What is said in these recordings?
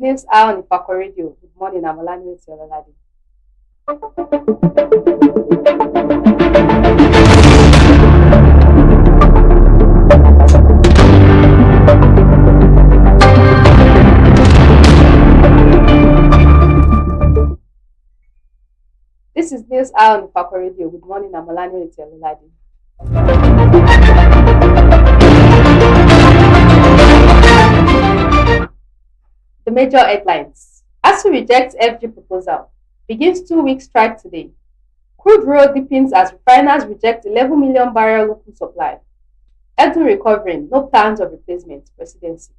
News Hour on Ifako Radio. Good morning, I'm Olani Ladi. This is News Hour on Ifako Radio. Good morning, I'm Olani Ladi. The major headlines. ASU rejects FG proposal. Begins 2-week strike today. Crude roll deepens as refiners reject 11 million barrel local supply. Edu recovering, no plans of replacement, presidency.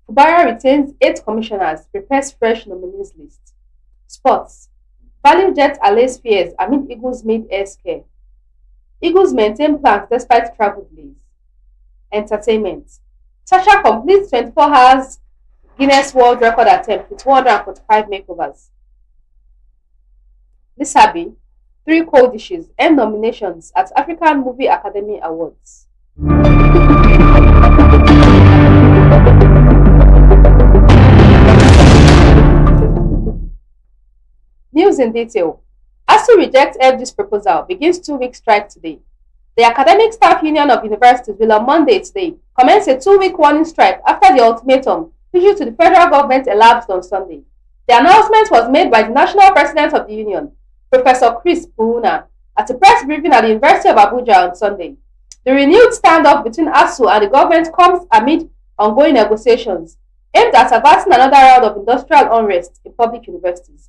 Fubara retains 8 commissioners, prepares fresh nominees list. Sports. Value Jet allays fears amid Eagles mid-air scare. Eagles maintain plans despite travel delays. Entertainment. Sasha completes 24 hours Guinness World Record attempt with 145 makeovers. Lisabi, 3 cold dishes and nominations at African Movie Academy Awards. News in detail. ASU rejects FG's proposal, begins 2-week strike today. The Academic Staff Union of Universities will on Monday today commence a 2-week warning strike after the ultimatum issued to the federal government elapsed on Sunday. The announcement was made by the National President of the Union, Professor Chris Puuna, at a press briefing at the University of Abuja on Sunday. The renewed standoff between ASU and the government comes amid ongoing negotiations aimed at averting another round of industrial unrest in public universities.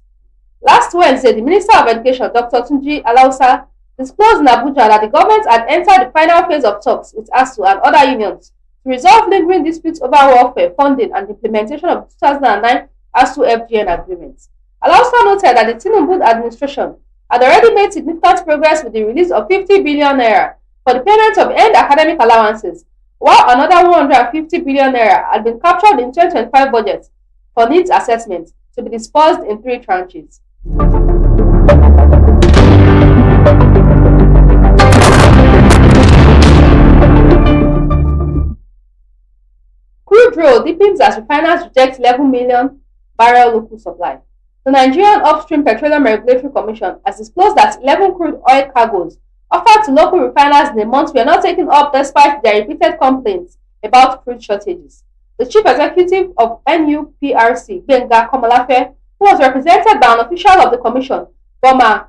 Last Wednesday, the Minister of Education, Dr. Tunji Alausa, disclosed in Abuja that the government had entered the final phase of talks with ASU and other unions to resolve lingering disputes over welfare, funding, and implementation of the 2009 ASU-FGN agreement. Alausa noted that the Tinubu administration had already made significant progress with the release of 50 billion naira for the payment of end academic allowances, while another 150 billion naira had been captured in 2025 budget for needs assessment to be disbursed in 3 tranches. Crude roll deepens as refiners reject 11 million barrel local supply. The Nigerian Upstream Petroleum Regulatory Commission has disclosed that 11 crude oil cargoes offered to local refiners in the month were not taken up despite their repeated complaints about crude shortages. The chief executive of NUPRC, Benga Komalafe, who was represented by an official of the commission, Boma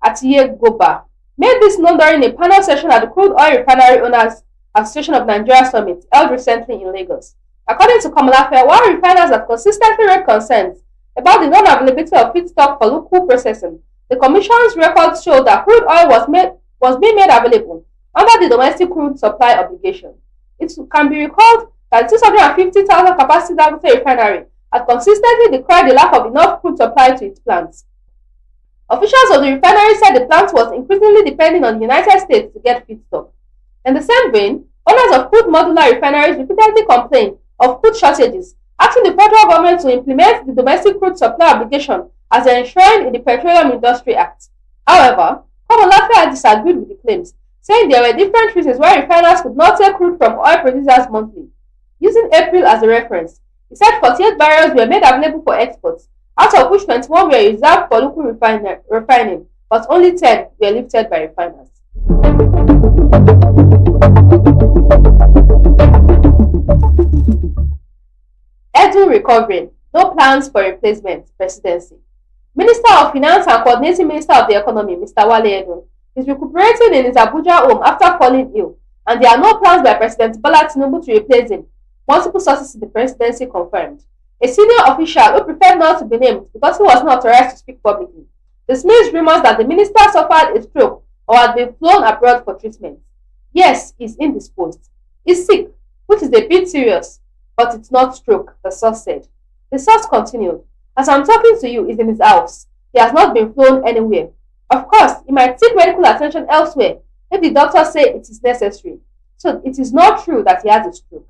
Atiye Goba, made this known during a panel session at the Crude Oil Refinery Owners Association of Nigeria Summit held recently in Lagos. According to Komalafe, while refiners have consistently raised concerns about the non-availability of feedstock for local processing, the Commission's records show that crude oil was being made available under the domestic crude supply obligation. It can be recalled that the 650,000 capacity Dangote refinery had consistently decried the lack of enough crude supply to its plants. Officials of the refinery said the plant was increasingly depending on the United States to get feedstock. In the same vein, owners of crude modular refineries repeatedly complained of crude shortages, asking the federal government to implement the domestic crude supply obligation as enshrined in the Petroleum Industry Act. However, Komalafe disagreed with the claims, saying there were different reasons why refiners could not take crude from oil producers monthly. Using April as a reference, he said 48 barrels were made available for exports, out of which 21 were reserved for local refining, but only 10 were lifted by refiners. Edu recovering, no plans for replacement, presidency. Minister of Finance and Coordinating Minister of the Economy, Mr. Wale Edun, is recuperating in his Abuja home after falling ill, and there are no plans by President Bola Tinubu to replace him, multiple sources in the presidency confirmed. A senior official who preferred not to be named because he was not authorized to speak publicly dismissed rumors that the minister suffered a stroke or had been flown abroad for treatment. Yes, he's indisposed. He's sick, which is a bit serious, but it's not stroke, the source said. The source continued, as I'm talking to you, he's in his house. He has not been flown anywhere. Of course, he might seek medical attention elsewhere if the doctors say it is necessary. So it is not true that he has a stroke.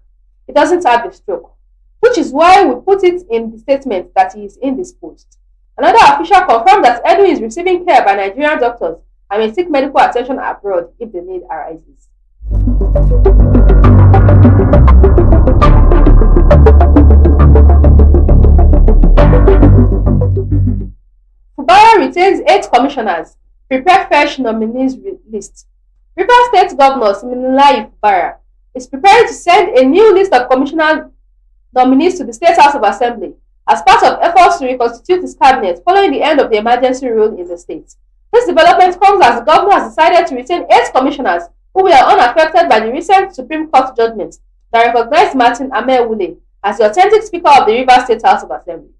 He doesn't have a stroke, which is why we put it in the statement that he is indisposed. Another official confirmed that Edu is receiving care by Nigerian doctors and may seek medical attention abroad if the need arises. Bara retains 8 commissioners, prepare fresh nominees list. Rivers State Governor Siminalayi Bara is preparing to send a new list of commissioner nominees to the State House of Assembly as part of efforts to reconstitute his cabinet following the end of the emergency rule in the state. This development comes as the governor has decided to retain 8 commissioners who were unaffected by the recent Supreme Court judgment that recognized Martin Amaewhule as the authentic Speaker of the Rivers State House of Assembly.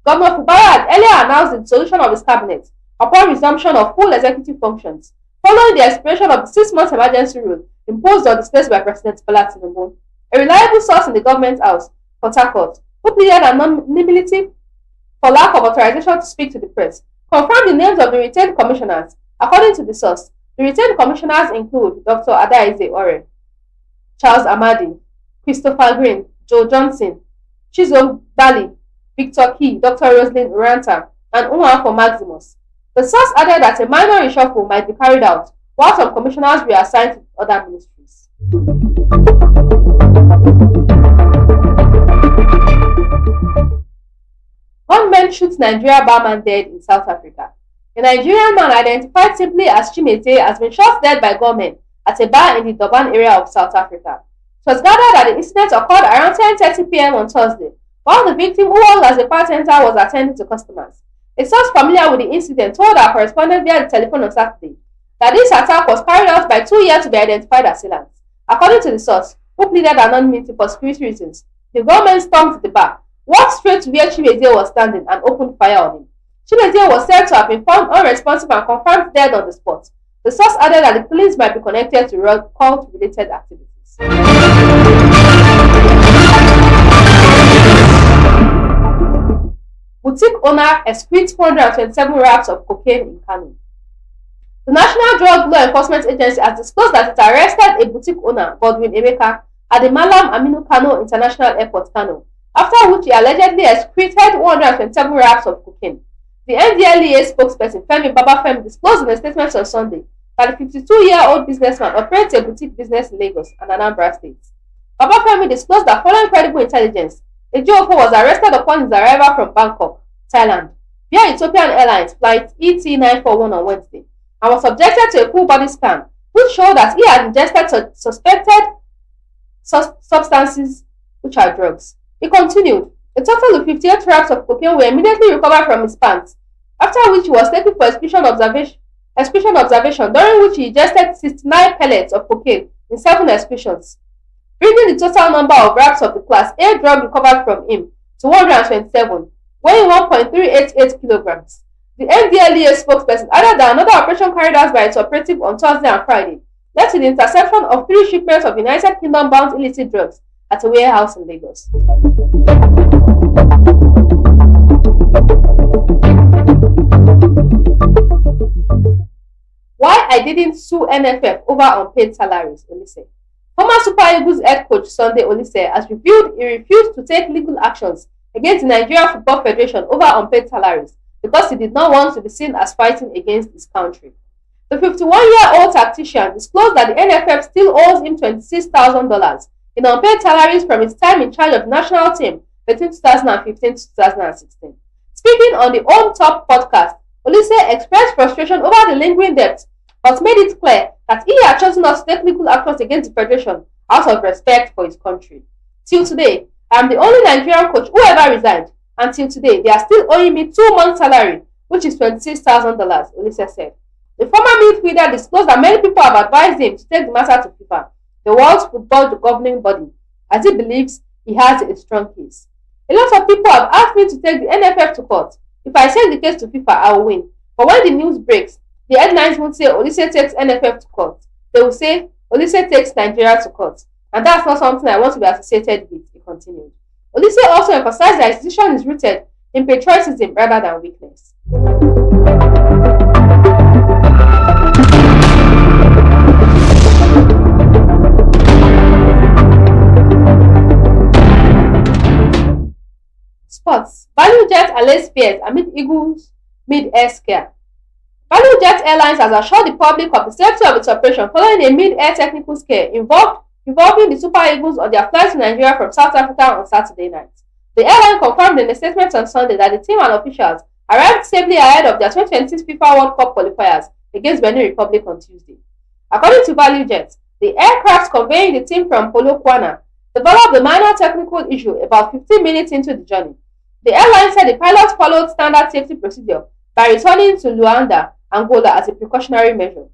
Governor Fubara had earlier announced the dissolution of his cabinet upon resumption of full executive functions, following the expiration of the 6-month emergency rule imposed on the state by President Bola Tinubu. A reliable source in the government house, Port Harcourt, who pleaded anonymity for lack of authorization to speak to the press, confirmed the names of the retained commissioners. According to the source, the retained commissioners include Dr. Adaize Ore, Charles Amadi, Christopher Green, Joe Johnson, Chizo Bali, Victor Key, Dr. Roslyn Uranta, and Unwafo Maximus. The source added that a minor reshuffle might be carried out, while some commissioners were assigned to other ministries. Gunmen shoots Nigeria barman dead in South Africa. A Nigerian man identified simply as Chimete has been shot dead by gunmen at a bar in the Durban area of South Africa. It was gathered that the incident occurred around 10:30 p.m. on Thursday, while the victim, who worked as a bartender, was attending to customers. A source familiar with the incident told our correspondent via the telephone on Saturday that this attack was carried out by 2 yet to be identified assailants. According to the source, who pleaded anonymity for security reasons, the gunmen stormed the bar, walked straight to where Chimeze was standing, and opened fire on him. Chimeze was said to have been found unresponsive and confirmed dead on the spot. The source added that the killings might be connected to cult-related activities. Boutique owner excretes 427 wraps of cocaine in Kano. The National Drug Law Enforcement Agency has disclosed that it arrested a boutique owner, Godwin Emeka, at the Malam Aminu Kano International Airport, Kano, after which he allegedly excreted 127 wraps of cocaine. The NDLEA spokesperson Femi Babafemi disclosed in a statement on Sunday that the 52-year-old businessman operates a boutique business in Lagos and Anambra states. Babafemi disclosed that following credible intelligence, the GOFO was arrested upon his arrival from Bangkok, Thailand, via Ethiopian Airlines flight ET941 on Wednesday, and was subjected to a full-body scan, which showed that he had ingested suspected substances, which are drugs. He continued, a total of 58 wraps of cocaine were immediately recovered from his pants, after which he was taken for excretion observation, during which he ingested 69 pellets of cocaine in 7 excretions, bringing the total number of wraps of the Class A drug recovered from him to 127, weighing 1.388 kilograms. The NDLEA spokesperson added that another operation carried out by its operative on Thursday and Friday led to the interception of 3 shipments of United Kingdom-bound illicit drugs at a warehouse in Lagos. Why I didn't sue NFF over unpaid salaries, Olise. Former Super Eagles head coach Sunday Olise has revealed he refused to take legal actions against the Nigeria Football Federation over unpaid salaries because he did not want to be seen as fighting against his country. The 51-year-old tactician disclosed that the NFF still owes him $26,000 in unpaid salaries from his time in charge of the national team between 2015 to 2016. Speaking on the Home Top podcast, Olise expressed frustration over the lingering debt, but made it clear that he had chosen not to take legal actions against the Federation out of respect for his country. Till today, I am the only Nigerian coach who ever resigned, and till today, they are still owing me 2 months' salary, which is $26,000, Olise said. The former midfielder disclosed that many people have advised him to take the matter to FIFA, the world's football governing body, as he believes he has a strong case. A lot of people have asked me to take the NFF to court. If I take the case to FIFA, I will win. But when the news breaks, the headlines won't say Olise takes NFF to court. They will say Olise takes Nigeria to court. And that's not something I want to be associated with, he continued. Olise also emphasized that his decision is rooted in patriotism rather than weakness. Sports. ValueJet allays fears amid Eagles mid-air scare. ValueJet Airlines has assured the public of the safety of its operation following a mid-air technical scare involving the Super Eagles on their flight to Nigeria from South Africa on Saturday night. The airline confirmed in a statement on Sunday that the team and officials arrived safely ahead of their 2026 FIFA World Cup qualifiers against Benin Republic on Tuesday. According to ValueJet, the aircraft conveying the team from Polokwane developed a minor technical issue about 15 minutes into the journey. The airline said the pilots followed standard safety procedure by returning to Luanda, Angola as a precautionary measure.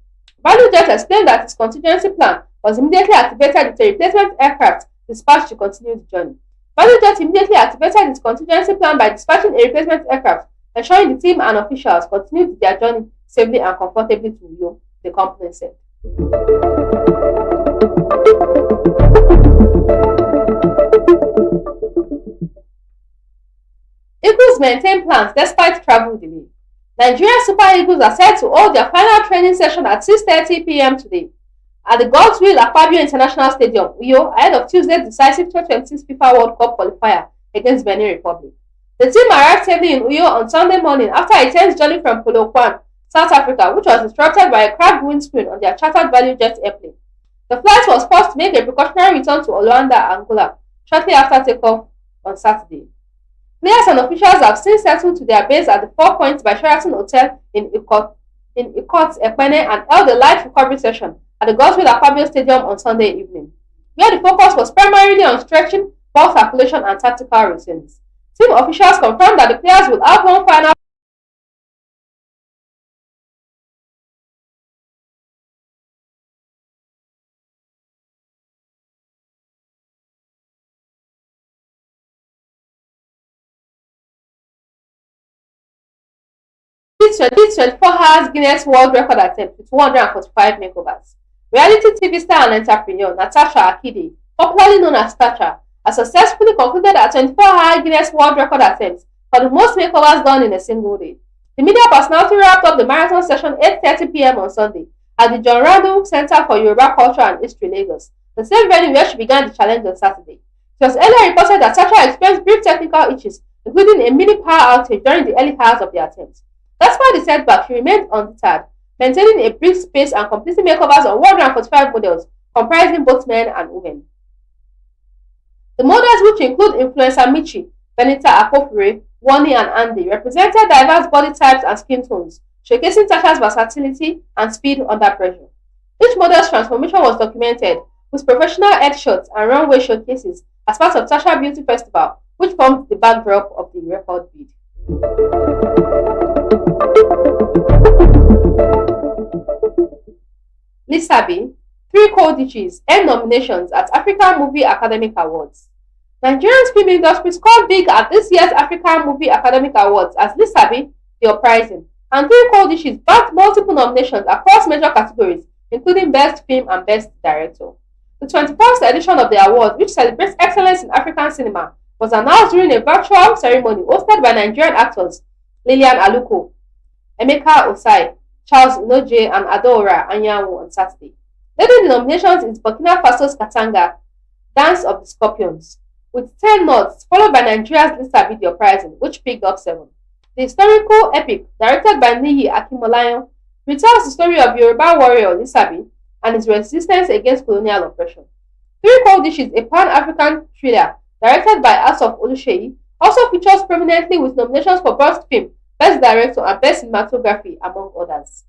ValueJet explained that its contingency plan was immediately activated with a replacement aircraft dispatched to continue the journey. ValueJet immediately activated its contingency plan by dispatching a replacement aircraft, ensuring the team and officials continued their journey safely and comfortably to Uyo, the company said. Eagles maintain plans despite travel delay. Nigeria Super Eagles are set to hold their final training session at 6:30 p.m. today at the Godswill Akpabio International Stadium, Uyo, ahead of Tuesday's decisive 2026 FIFA World Cup qualifier against Benin Republic. The team arrived safely in Uyo on Sunday morning after a tense journey from Polokwane, South Africa, which was disrupted by a cracked windscreen on their chartered ValueJet airplane. The flight was forced to make a precautionary return to Luanda, Angola, shortly after takeoff on Saturday. Players and officials have since settled to their base at the 4 Points by Sheraton Hotel in Ikot, Ekpene, and held a light recovery session at the Godswill Akpabio Stadium on Sunday evening, where the focus was primarily on stretching, ball circulation, and tactical routines. Team officials confirmed that the players will have one final beat 24 hours Guinness World Record attempt with 145 makeovers. Reality TV star and entrepreneur Natasha Akide, popularly known as Tacha, has successfully concluded a 24-hour Guinness World Record attempt for the most makeovers done in a single day. The media personality wrapped up the marathon session 8:30 p.m. on Sunday at the John Randall Center for Yoruba Culture and History, Lagos, the same venue where she began the challenge on Saturday. It was earlier reported that Tacha experienced brief technical issues, including a mini power outage during the early hours of the attempt. Despite the setback, she remained undeterred, maintaining a brief pace and completing makeovers on 145 models, comprising both men and women. The models, which include influencer Michi, Benita Akpofure, Wani, and Andy, represented diverse body types and skin tones, showcasing Tasha's versatility and speed under pressure. Each model's transformation was documented, with professional headshots and runway showcases as part of Tasha Beauty Festival, which formed the backdrop of the record bid. Lisabi, 3 Codices, earned nominations at African Movie Academic Awards. Nigeria's film industry scored big at this year's African Movie Academic Awards as Lisabi, The Uprising, and 3 Codices bagged multiple nominations across major categories, including Best Film and Best Director. The 21st edition of the award, which celebrates excellence in African cinema, was announced during a virtual ceremony hosted by Nigerian actors Lillian Aluko, Emeka Osai, Charles Inoje, and Adaora Anyanwu on Saturday. Leading the nominations is Burkina Faso's Katanga, Dance of the Scorpions, with 10 nods, followed by Nigeria's Lisabi, The Uprising, which picked up 7. The historical epic, directed by Niyi Akimolayan, retells the story of Yoruba warrior Lisabi and his resistance against colonial oppression. 3 Codices, a Pan-African thriller directed by Asaf Oluseyi, also features prominently with nominations for Best Film, Best Director, and Best Cinematography, among others.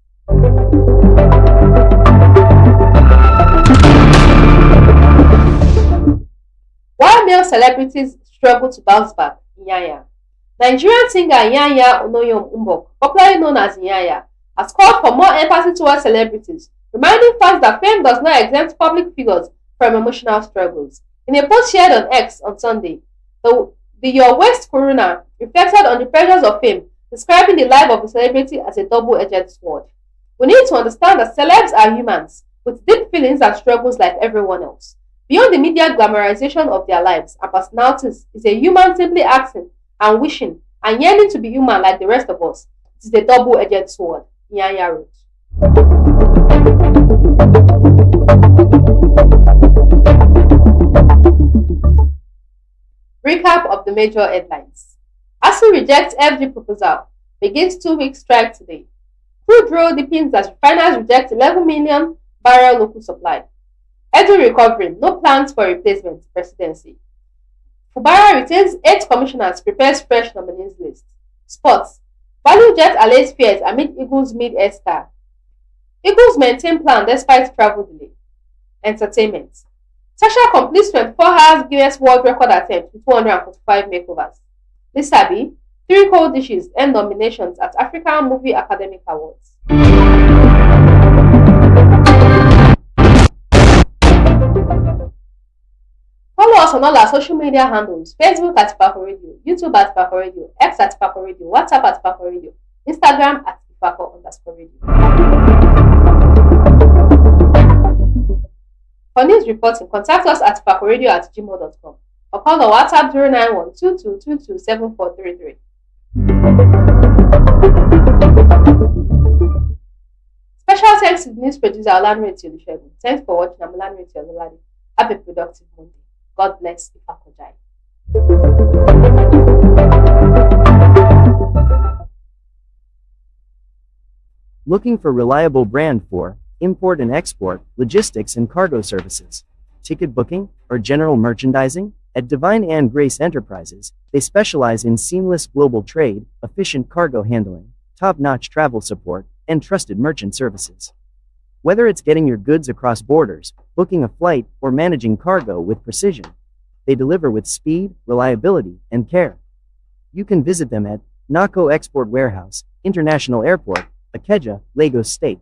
While male celebrities struggle to bounce back, Nyanya. Nigerian singer Nyanya Onoyom Mbok, popularly known as Nyanya, has called for more empathy towards celebrities, reminding fans that fame does not exempt public figures from emotional struggles. In a post shared on X on Sunday, the Your West Corona reflected on the pressures of fame, describing the life of a celebrity as a double-edged sword. We need to understand that celebs are humans, with deep feelings and struggles like everyone else. Beyond the media glamorization of their lives and personalities is a human simply asking and wishing and yearning to be human like the rest of us. It is a double-edged sword, Nyanya wrote. Recap of the major headlines. ASU rejects FG proposal, begins 2-week strike today. Crude roll deepens as refiners reject 11 million barrel local supply. Edu recovering, no plans for replacement, presidency. Fubara retains 8 commissioners, prepares fresh nominees list. Sports. Value Jet allays fears amid Eagles mid-air star. Eagles maintain plan despite travel delay. Entertainment. Sasha completes 24 hours Guinness World Record attempt with 245 makeovers. Lisabi, 3 cold dishes earn nominations at African Movie Academic Awards. Follow us on all our social media handles: Facebook at Ifako Radio, YouTube at Ifako Radio, X at Ifako Radio, WhatsApp at Ifako Radio, Instagram at Ifako_radio. For news reporting, contact us at ifakoradio@gmail.com or call the WhatsApp 091-2222-7433. Special thanks to the news producer Olanre Tiolusegun. Thanks for watching. I'm Olanre Tiolulade. Have a productive Monday. God bless Ifako Jai. Looking for reliable brand for import and export, logistics and cargo services, ticket booking, or general merchandising? At Divine and Grace Enterprises, they specialize in seamless global trade, efficient cargo handling, top-notch travel support, and trusted merchant services. Whether it's getting your goods across borders, booking a flight, or managing cargo with precision, they deliver with speed, reliability, and care. You can visit them at Nako Export Warehouse, International Airport, Ikeja, Lagos State.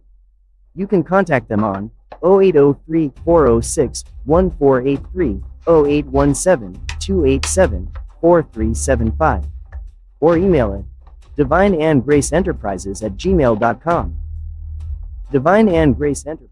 You can contact them on 0803-406-1483, 0817-287-4375, or email it divineandgraceenterprises@gmail.com. Divine and Grace Enterprises.